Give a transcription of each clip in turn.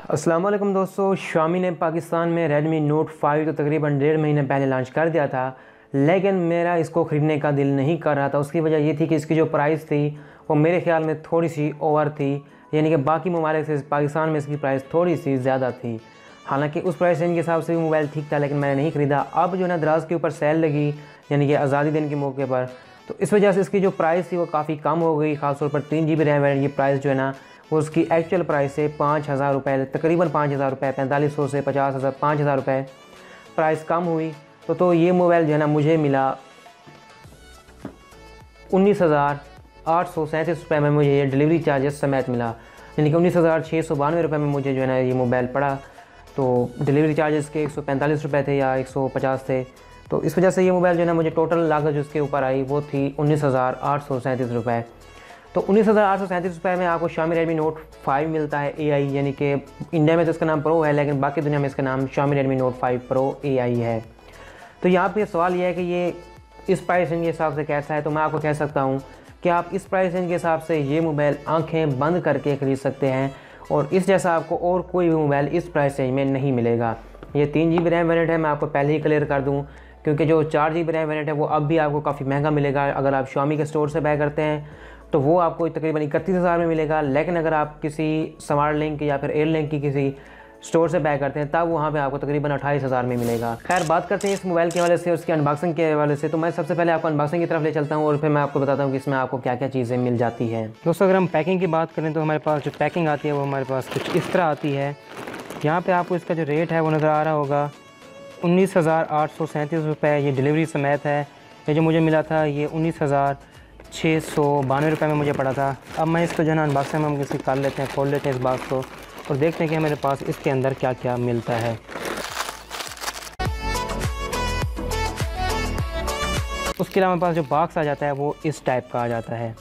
अस्सलाम वालेकुम दोस्तों, Xiaomi ने पाकिस्तान में Redmi Note 5 तो तकरीबन 1.5 महीने पहले लॉन्च कर दिया था, लेकिन मेरा इसको ख़रीदने का दिल नहीं कर रहा था। उसकी वजह ये थी कि इसकी जो प्राइस थी वो मेरे ख़्याल में थोड़ी सी ओवर थी, यानी कि बाकी ममालिक से पाकिस्तान में इसकी प्राइस थोड़ी सी ज़्यादा थी। हालांकि उस प्राइस रेंज के हिसाब से भी मोबाइल ठीक था, लेकिन मैंने नहीं ख़रीदा। अब जो है ना दराज के ऊपर सेल लगी, यानी कि आज़ादी दिन के मौके पर, तो इस वजह से इसकी जो प्राइस थी वो काफ़ी कम हो गई। ख़ासतौर पर 3 GB रैम वेरिएंट की प्राइस जो है ना वो उसकी एक्चुअल प्राइस से 5,000 रुपये, तकरीबन 5,000 रुपये, 4500 से 50,000 5,000 रुपये प्राइस कम हुई। तो ये मोबाइल जो है ना मुझे मिला 19,837 रुपये में। मुझे ये डिलीवरी चार्जेस समेत मिला, यानी कि 19,692 रुपये में मुझे जो है ना ये मोबाइल पड़ा। तो डिलीवरी चार्जेस के 145 रुपये थे या 150 थे। तो इस वजह से ये मोबाइल जो है ना मुझे टोटल लागत जो उसके ऊपर आई वो थी 19,837 रुपये। तो 19,837 रुपये में आपको Xiaomi Redmi Note 5 मिलता है AI, यानी कि इंडिया में तो इसका नाम प्रो है, लेकिन बाकी दुनिया में इसका नाम Xiaomi Redmi Note 5 Pro AI है। तो यहाँ पे सवाल यह है कि ये इस प्राइस रेंज के हिसाब से कैसा है। तो मैं आपको कह सकता हूँ कि आप इस प्राइस रेंज के हिसाब से ये मोबाइल आंखें बंद करके ख़रीद सकते हैं, और इस जैसा आपको और कोई भी मोबाइल इस प्राइस रेंज में नहीं मिलेगा। ये 3 GB रैम वेरिएंट है, मैं आपको पहले ही क्लियर कर दूँ, क्योंकि जो 4 GB रैम वेरिएंट है वो अब भी आपको काफ़ी महंगा मिलेगा। अगर आप Xiaomi के स्टोर से बाय करते हैं तो वो आपको तकरीबन 31,000 में मिलेगा, लेकिन अगर आप किसी स्मार्ट लिंक या फिर एयर लिंक की किसी स्टोर से बाय करते हैं तब वहाँ पे आपको तकरीबन 28,000 में मिलेगा। खैर, बात करते हैं इस मोबाइल के हवाले से, उसकी अनबॉक्सिंग के हवाले से। तो मैं सबसे पहले आपको अनबॉक्सिंग की तरफ ले चलता हूँ और फिर मैं आपको बताता हूँ कि इसमें आपको क्या क्या चीज़ें मिल जाती हैं। दोस्तों, अगर हम पैकिंग की बात करें तो हमारे पास जो पैकिंग आती है वो हमारे पास कुछ इस तरह आती है। यहाँ पर आपको इसका जो रेट है वो नज़र आ रहा होगा 19,837 रुपये, ये डिलीवरी समेत है। ये जो मुझे मिला था ये 19,692 रुपये में मुझे पड़ा था। अब मैं इसको जो है ना अनबॉक्सिंग में हम किसी कर लेते हैं, खोल लेते हैं इस बॉक्स को और देखते हैं कि हमारे पास इसके अंदर क्या क्या मिलता है। उसके अलावा हमारे पास जो बॉक्स आ जाता है वो इस टाइप का आ जाता है।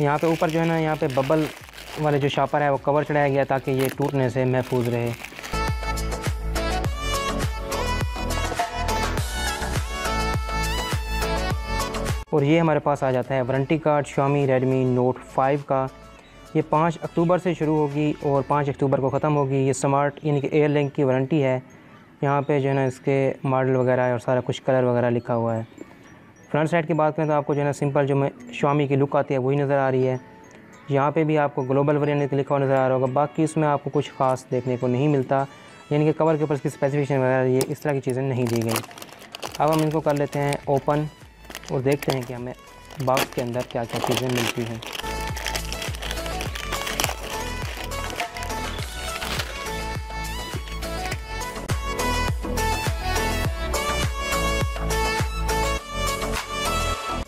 यहाँ पे ऊपर जो है ना यहाँ पे बबल वाले जो शॉपर है वो कवर चढ़ाया गया ताकि ये टूटने से महफूज रहे। और ये हमारे पास आ जाता है warranty card Xiaomi Redmi Note 5 का। ये 5 अक्टूबर से शुरू होगी और 5 अक्टूबर को ख़त्म होगी। ये स्मार्ट यानी कि एयर लिंक की वारंटी है। यहाँ पे जो है ना इसके मॉडल वगैरह है और सारा कुछ कलर वगैरह लिखा हुआ है। फ्रंट साइड की बात करें तो आपको जो है ना सिंपल जो Xiaomi की लुक आती है वही नज़र आ रही है। यहाँ पे भी आपको ग्लोबल वेरिएंट लिखा हुआ नज़र आ रहा होगा। बाकी इसमें आपको कुछ ख़ास देखने को नहीं मिलता, यानी कि कवर के ऊपर इसकी स्पेसिफिकेशन वगैरह ये इस तरह की चीज़ें नहीं दी गई। अब हम इनको कर लेते हैं ओपन और देखते हैं कि हमें बॉक्स के अंदर क्या क्या चीज़ें मिलती हैं।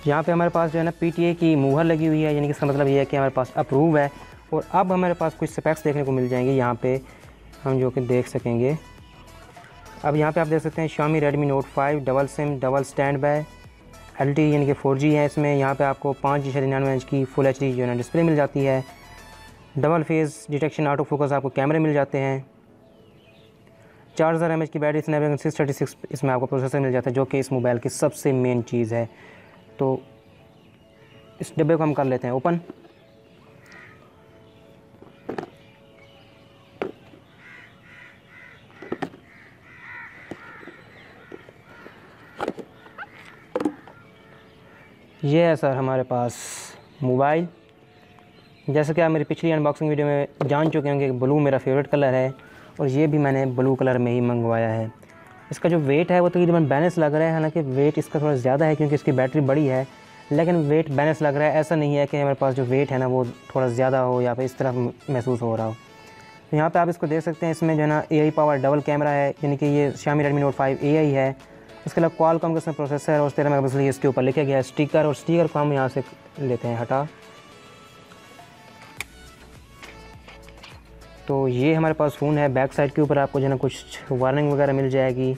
यहाँ पे हमारे पास जो है ना PTA की मुहर लगी हुई है, यानी कि इसका मतलब ये है कि हमारे पास अप्रूव है। और अब हमारे पास कुछ स्पेक्स देखने को मिल जाएंगे यहाँ पे, हम जो कि देख सकेंगे। अब यहाँ पे आप देख सकते हैं Xiaomi Redmi Note 5 double SIM double stand by LTE यानी कि 4G है इसमें। यहाँ पे आपको 5.99 इंच की फुल HD जो है ना डिस्प्ले मिल जाती है। Double face detection auto focus आपको कैमरे मिल जाते हैं। 4000 mAh की बैटरी, स्नैपड्रैगन 636 इसमें आपको प्रोसेसर मिल जाता है, जो कि इस मोबाइल की सबसे मेन चीज़ है। तो इस डब्बे को हम कर लेते हैं ओपन। ये है सर हमारे पास मोबाइल। जैसे कि आप मेरी पिछली अनबॉक्सिंग वीडियो में जान चुके होंगे कि ब्लू मेरा फेवरेट कलर है और ये भी मैंने ब्लू कलर में ही मंगवाया है। इसका जो वेट है वो तकरीबन बैलेंस लग रहा है, हालांकि वेट इसका थोड़ा ज़्यादा है क्योंकि इसकी बैटरी बड़ी है, लेकिन वेट बैलेंस लग रहा है। ऐसा नहीं है कि हमारे पास जो वेट है ना वो थोड़ा ज़्यादा हो या फिर इस तरह महसूस हो रहा हो। तो यहाँ पर आप इसको देख सकते हैं, इसमें जो है ना AI पावर डबल कैमरा है, यानी कि ये Xiaomi Redmi Note 5 AI है। उसके अलावा Qualcomm का इसमें प्रोसेसर है और 13 मेगापिक्सल इसके ऊपर लिखा गया है स्टिकर, और स्टिकर को हम यहाँ से लेते हैं हटा। तो ये हमारे पास फ़ोन है। बैक साइड के ऊपर आपको जो है ना कुछ वार्निंग वगैरह मिल जाएगी।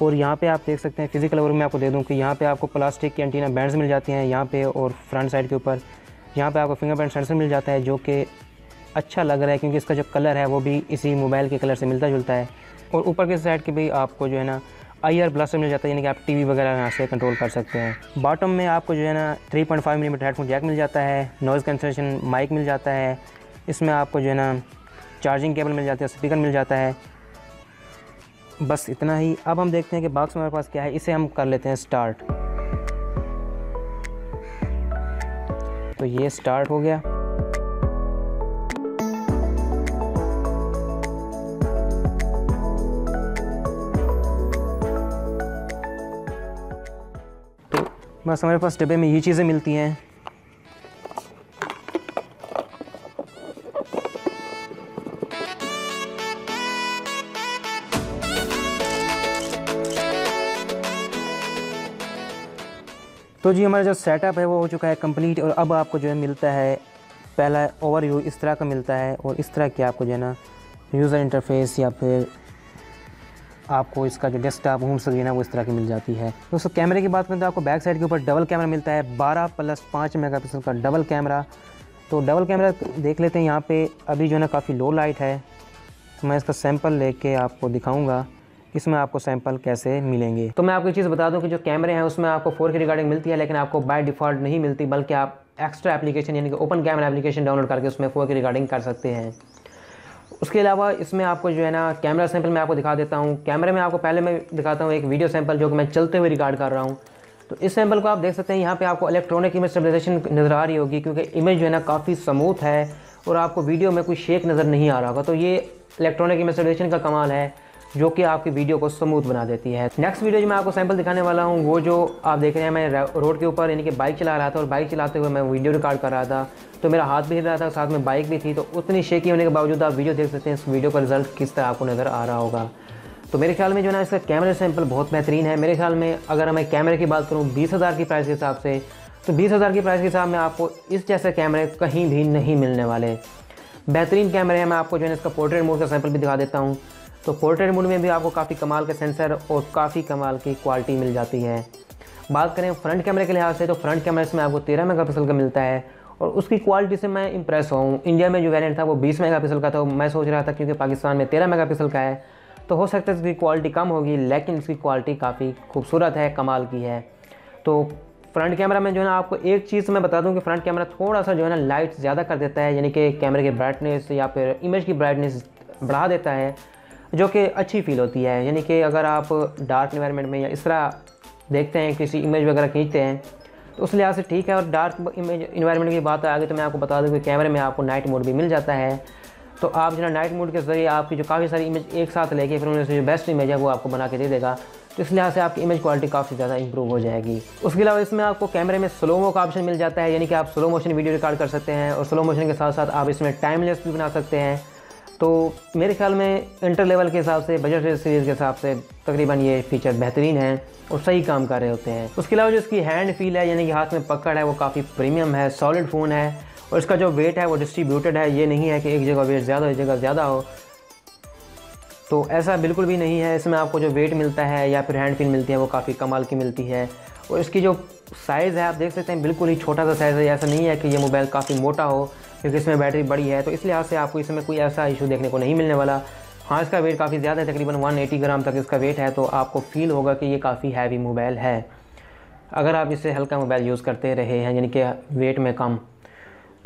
और यहाँ पे आप देख सकते हैं फिजिकल ओवर में आपको दे दूँ कि यहाँ पे आपको प्लास्टिक की एंटीना बैंड्स मिल जाती हैं यहाँ पे, और फ्रंट साइड के ऊपर यहाँ पे आपको फिंगरप्रिंट सेंसर मिल जाता है, जो कि अच्छा लग रहा है क्योंकि इसका जो कलर है वो भी इसी मोबाइल के कलर से मिलता जुलता है। और ऊपर के साइड के भी आपको जो है ना IR ब्लास्टर मिल जाता है, यानी कि आप TV वगैरह यहाँ से कंट्रोल कर सकते हैं। बॉटम में आपको जो है ना 3.5 मिलीमीटर हेडफोन जैक मिल जाता है। नॉइज़ कैंसलेशन माइक मिल जाता है। इसमें आपको जो है ना चार्जिंग केबल मिल जाती है, स्पीकर मिल जाता है, बस इतना ही। अब हम देखते हैं कि बॉक्स में हमारे पास क्या है, इसे हम कर लेते हैं स्टार्ट। तो ये स्टार्ट हो गया। तो बस हमारे पास डब्बे में ये चीज़ें मिलती हैं। तो जी हमारा जो सेटअप है वो हो चुका है कंप्लीट, और अब आपको जो है मिलता है पहला ओवरव्यू इस तरह का मिलता है, और इस तरह की आपको जो है ना यूज़र इंटरफेस या फिर आपको इसका जो डेस्कटॉप होम स्क्रीन है वो इस तरह की मिल जाती है। दोस्तों कैमरे की बात करें तो आपको बैक साइड के ऊपर डबल कैमरा मिलता है, 12+5 मेगापिक्सल का डबल कैमरा। तो डबल कैमरा देख लेते हैं यहाँ पे। अभी जो है ना काफ़ी लो लाइट है, तो मैं इसका सैंपल लेके आपको दिखाऊंगा इसमें आपको सैंपल कैसे मिलेंगे। तो मैं आपको एक चीज़ बता दूं कि जो कैमरे हैं उसमें आपको 4K रिकॉर्डिंग मिलती है, लेकिन आपको बाय डिफ़ॉल्ट नहीं मिलती, बल्कि आप एक्स्ट्रा एप्लीकेशन यानी कि ओपन कैमरा एप्लीकेशन डाउनलोड करके उसमें 4K रिकॉर्डिंग कर सकते हैं। उसके अलावा इसमें आपको जो है ना कैमरा सैंपल मैं आपको दिखा देता हूँ। कैमरे में आपको पहले मैं दिखाता हूँ एक वीडियो सैंपल जो कि मैं चलते हुए रिकॉर्ड कर रहा हूँ। तो इस सैंपल को आप देख सकते हैं, यहाँ पे आपको इलेक्ट्रॉनिक इमेज स्टेबलाइजेशन नज़र आ रही होगी, क्योंकि इमेज जो है ना काफ़ी स्मूथ है और आपको वीडियो में कोई शेक नज़र नहीं आ रहा होगा। तो ये इलेक्ट्रॉनिक इमेज स्टेबलाइजेशन का कमाल है जो कि आपकी वीडियो को स्मूथ बना देती है। नेक्स्ट वीडियो जो मैं आपको सैंपल दिखाने वाला हूँ वो जो आप देख रहे हैं, मैं रोड के ऊपर यानी कि बाइक चला रहा था, और बाइक चलाते हुए मैं वीडियो रिकॉर्ड कर रहा था, तो मेरा हाथ भी हिल रहा था, साथ में बाइक भी थी। तो उतनी शेकी होने के बावजूद आप वीडियो देख सकते हैं, इस वीडियो का रिजल्ट किस तरह आपको नज़र आ रहा होगा। तो मेरे ख्याल में जो है ना इसका कैमरा सैंपल बहुत बेहतरीन है। मेरे ख्याल में अगर मैं कैमरे की बात करूँ 20,000 की प्राइस के हिसाब से, तो 20,000 की प्राइस के हिसाब में आपको इस जैसे कैमरे कहीं भी नहीं मिलने वाले। बेहतरीन कैमरे हैं। मैं आपको जो है इसका पोर्ट्रेट मोड का सैंपल भी दिखा देता हूँ। तो पोर्ट्रेट मोड में भी आपको काफ़ी कमाल के सेंसर और काफ़ी कमाल की क्वालिटी मिल जाती है। बात करें फ्रंट कैमरे के लिहाज से, तो फ्रंट कैमरा इसमें आपको 13 मेगापिक्सल का मिलता है, और उसकी क्वालिटी से मैं इंप्रेस हुआ हूँ। इंडिया में जो वेरिएंट था वो 20 मेगापिक्सल का था, मैं सोच रहा था क्योंकि पाकिस्तान में 13 मेगापिक्सल का है तो हो सकता है इसकी क्वालिटी कम होगी, लेकिन इसकी क्वालिटी काफ़ी खूबसूरत है, कमाल की है। तो फ्रंट कैमरा में जो है ना आपको एक चीज़ मैं बता दूं कि फ्रंट कैमरा थोड़ा सा जो है ना लाइट ज़्यादा कर देता है, यानी कि कैमरे की ब्राइटनेस या फिर इमेज की ब्राइटनेस बढ़ा देता है, जो कि अच्छी फील होती है। यानी कि अगर आप डार्क इन्वायरमेंट में या इस तरह देखते हैं, किसी इमेज वगैरह खींचते हैं, तो उस लिहाज से ठीक है। और डार्क इमेज इन्वायरमेंट की बात आ गई तो मैं आपको बता दूं कि कैमरे में आपको नाइट मोड भी मिल जाता है। तो आप जो है नाइट मोड के ज़रिए आपकी जो काफ़ी सारी इमेज एक साथ लेके फिर उनमें से जो बेस्ट इमेज है वो आपको बना के दे देगा। तो इस लिहाज से आपकी इमेज क्वालिटी काफ़ी ज़्यादा इंप्रूव हो जाएगी। उसके अलावा इसमें आपको कैमरे में स्लोमो का ऑप्शन मिल जाता है, यानी कि आप स्लो मोशन वीडियो रिकॉर्ड कर सकते हैं, और स्लो मोशन के साथ साथ आप इसमें टाइमलेस भी बना सकते हैं। तो मेरे ख्याल में इंटर लेवल के हिसाब से, बजट सीरीज़ के हिसाब से तकरीबन ये फीचर बेहतरीन हैं और सही काम कर रहे होते हैं। उसके अलावा जो इसकी हैंड फील है, यानी कि हाथ में पकड़ है, वो काफ़ी प्रीमियम है, सॉलिड फ़ोन है, और इसका जो वेट है वो डिस्ट्रीब्यूटेड है। ये नहीं है कि एक जगह वेट ज़्यादा हो, एक जगह ज़्यादा हो, तो ऐसा बिल्कुल भी नहीं है। इसमें आपको जो वेट मिलता है या फिर हैंड फील मिलती है वो काफ़ी कमाल की मिलती है। और इसकी जो साइज़ है आप देख सकते हैं, बिल्कुल ही छोटा सा साइज़ है। ऐसा नहीं है कि ये मोबाइल काफ़ी मोटा हो, क्योंकि इसमें बैटरी बड़ी है, तो इस लिहाज से आपको इसमें कोई ऐसा इशू देखने को नहीं मिलने वाला। हाँ, इसका वेट काफ़ी ज़्यादा है, तकरीबन 180 ग्राम तक इसका वेट है, तो आपको फील होगा कि ये काफ़ी हैवी मोबाइल है। अगर आप इससे हल्का मोबाइल यूज़ करते रहे हैं, यानी कि वेट में कम,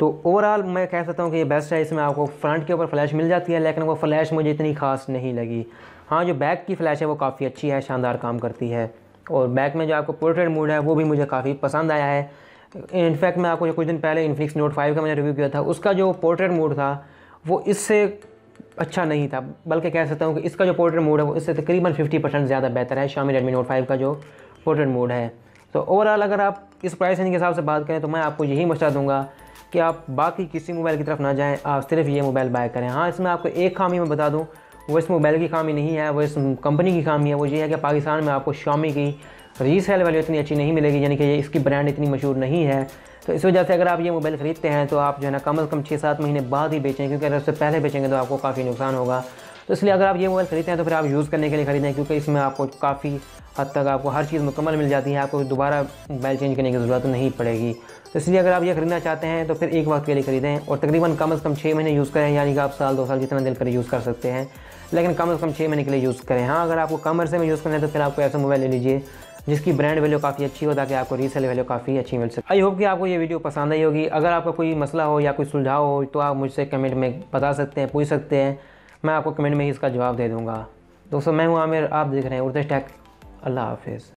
तो ओवरऑल मैं कह सकता हूँ कि ये बेस्ट है। इसमें आपको फ्रंट के ऊपर फ्लैश मिल जाती है, लेकिन वो फ्लैश मुझे इतनी खास नहीं लगी। हाँ, जो बैक की फ़्लैश है वो काफ़ी अच्छी है, शानदार काम करती है, और बैक में जो आपको पोर्ट्रेट मोड है वो भी मुझे काफ़ी पसंद आया है। इनफैक्ट मैं आपको कुछ दिन पहले इन्फिनिक्स नोट 5 का मैंने रिव्यू किया था, उसका जो पोर्ट्रेट मोड था वो इससे अच्छा नहीं था, बल्कि कह सकता हूँ कि इसका जो पोर्ट्रेट मोड है वो इससे तकरीबन 50% ज़्यादा बेहतर है, Xiaomi Redmi Note 5 का जो पोर्ट्रेट मोड है। तो ओवरऑल अगर आप इस प्राइस रेंज के हिसाब से बात करें तो मैं आपको यही मशवरा दूंगा कि आप बाकी किसी मोबाइल की तरफ ना जाएं, आप सिर्फ ये मोबाइल बाय करें। हाँ, इसमें आपको एक खामी मैं बता दूं, वो इस मोबाइल की खामी नहीं है, वो इस कंपनी की खामी है। वो ये है कि पाकिस्तान में आपको Xiaomi की रीसेल वैल्यू इतनी अच्छी नहीं मिलेगी, यानी कि ये इसकी ब्रांड इतनी मशहूर नहीं है। तो इस वजह से अगर आप ये मोबाइल ख़रीदते हैं तो आप जो है ना कम से कम 6-7 महीने बाद ही बेचें, क्योंकि अगर उससे पहले बेचेंगे तो आपको काफ़ी नुकसान होगा। तो इसलिए अगर आप ये मोबाइल ख़रीदते हैं तो फिर आप यूज़ करने के लिए ख़रीदें, क्योंकि इसमें आपको काफ़ी हद तक आपको हर चीज़ मुकम्मल मिल जाती है, आपको दोबारा मोबाइल चेंज करने की ज़रूरत नहीं पड़ेगी। तो इसलिए अगर आप ये ख़रीदना चाहते हैं तो फिर एक वक्त के लिए ख़रीदें, और तकरीबन कम से कम 6 महीने यूज़ करें, यानी कि आप साल 2 साल जितना दिल कर यूज़ कर सकते हैं, लेकिन कम से कम 6 महीने के लिए यूज़ करें। हाँ, अगर आपको कम अरसे में यूज़ करना है तो फिर आपको ऐसा मोबाइल ले लीजिए जिसकी ब्रांड वैल्यू काफ़ी अच्छी हो, ताकि आपको रीसेल वैल्यू काफ़ी अच्छी मिल सके। आई होप कि आपको ये वीडियो पसंद आई होगी। अगर आपका कोई मसला हो या कोई सुझाव हो तो आप मुझसे कमेंट में बता सकते हैं, पूछ सकते हैं, मैं आपको कमेंट में ही इसका जवाब दे दूँगा। दोस्तों मैं हूँ आमिर, आप देख रहे हैं उर्दश टेक। अल्लाह हाफिज़।